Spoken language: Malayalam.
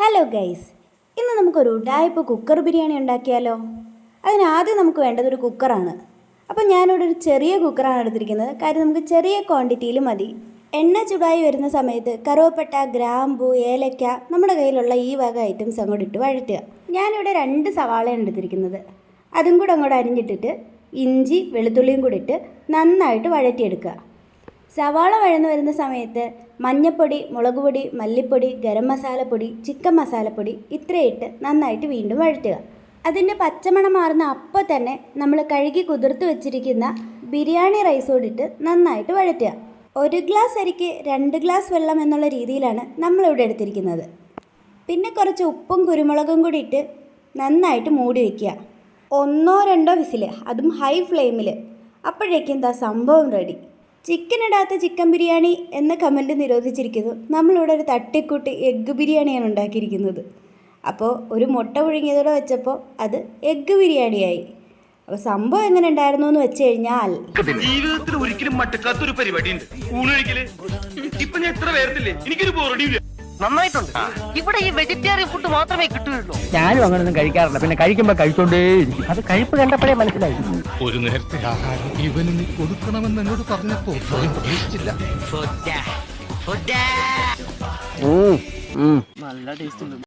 ഹലോ ഗൈസ്, ഇന്ന് നമുക്കൊരു ഉഡായിപ്പ് കുക്കർ ബിരിയാണി ഉണ്ടാക്കിയാലോ? അതിനാദ്യം നമുക്ക് വേണ്ടത് ഒരു കുക്കറാണ്. അപ്പോൾ ഞാനിവിടെ ഒരു ചെറിയ കുക്കറാണ് എടുത്തിരിക്കുന്നത്. കാര്യം നമുക്ക് ചെറിയ ക്വാണ്ടിറ്റിയിൽ മതി. എണ്ണ ചൂടായി വരുന്ന സമയത്ത് കറുവപ്പട്ട, ഗ്രാമ്പു, ഏലക്ക, നമ്മുടെ കയ്യിലുള്ള ഈ വക ഐറ്റംസ് അങ്ങോട്ട് ഇട്ട് വഴറ്റുക. ഞാനിവിടെ 2 സവാളയാണ് എടുത്തിരിക്കുന്നത്. അതും കൂടെ അങ്ങോട്ട് അരിഞ്ഞിട്ടിട്ട് ഇഞ്ചി വെളുത്തുള്ളിയും കൂടി ഇട്ട് നന്നായിട്ട് വഴറ്റിയെടുക്കുക. സവാള വഴന്നു വരുന്ന സമയത്ത് മഞ്ഞൾപ്പൊടി, മുളക് പൊടി, മല്ലിപ്പൊടി, ഗരം മസാലപ്പൊടി, ചിക്കൻ മസാലപ്പൊടി ഇത്രയിട്ട് നന്നായിട്ട് വീണ്ടും വഴറ്റുക. അതിൻ്റെ പച്ചമണം മാറുന്ന അപ്പോൾ തന്നെ നമ്മൾ കഴുകി കുതിർത്ത് വെച്ചിരിക്കുന്ന ബിരിയാണി റൈസ് കൂടിയിട്ട് നന്നായിട്ട് വഴറ്റുക. 1 ഗ്ലാസ് അരിക്ക് 2 ഗ്ലാസ് വെള്ളം എന്നുള്ള രീതിയിലാണ് നമ്മളിവിടെ എടുത്തിരിക്കുന്നത്. പിന്നെ കുറച്ച് ഉപ്പും കുരുമുളകും കൂടി ഇട്ട് നന്നായിട്ട് മൂടി വയ്ക്കുക. 1-2 വിസിൽ, അതും ഹൈ ഫ്ലെയിമിൽ. അപ്പോഴേക്കും എന്താ സംഭവം റെഡി. ചിക്കൻ ഇടാത്ത ചിക്കൻ ബിരിയാണി എന്ന കമൻറ്റ് നിരോധിച്ചിരിക്കുന്നു. നമ്മളിവിടെ ഒരു തട്ടിക്കൂട്ട് എഗ്ഗ് ബിരിയാണിയാണ് ഉണ്ടാക്കിയിരിക്കുന്നത്. അപ്പോൾ ഒരു മുട്ട പുഴുങ്ങിയതോടെ വെച്ചപ്പോൾ അത് എഗ്ഗ് ബിരിയാണിയായി. അപ്പോൾ സംഭവം എങ്ങനെ ഉണ്ടായിരുന്നു എന്ന് വെച്ച് കഴിഞ്ഞാൽ, ജീവിതത്തിൽ ഒരിക്കലും മട്ടക്കാത്തൊരു പരിപാടി ഉണ്ട്. ഊണൊഴിക്കല് ഇപ്പൊ ഞാൻ എത്ര പേർത്തില്ലേ, എനിക്കൊരു ബോറടിയില്ല. നന്നായിട്ടുണ്ട്. ഇവിടെ ഈ വെജിറ്റേറിയൻ ഫുഡ് മാത്രമേ കിട്ടുകയുള്ളൂ. ഞാനും അങ്ങനൊന്നും കഴിക്കാറില്ല. പിന്നെ കഴിക്കുമ്പോ കഴിച്ചോണ്ടേയിരിക്കും. അത് കഴിപ്പ് കണ്ടപ്പോഴേ മനസ്സിലായി. ഒരു നേരത്തെ ആഹാരം ഇവന് നീ കൊടുക്കണമെന്ന് എന്നോട് പറഞ്ഞപ്പോ പ്രതീക്ഷിച്ചില്ല. നല്ല ടേസ്റ്റ് ഉണ്ട്.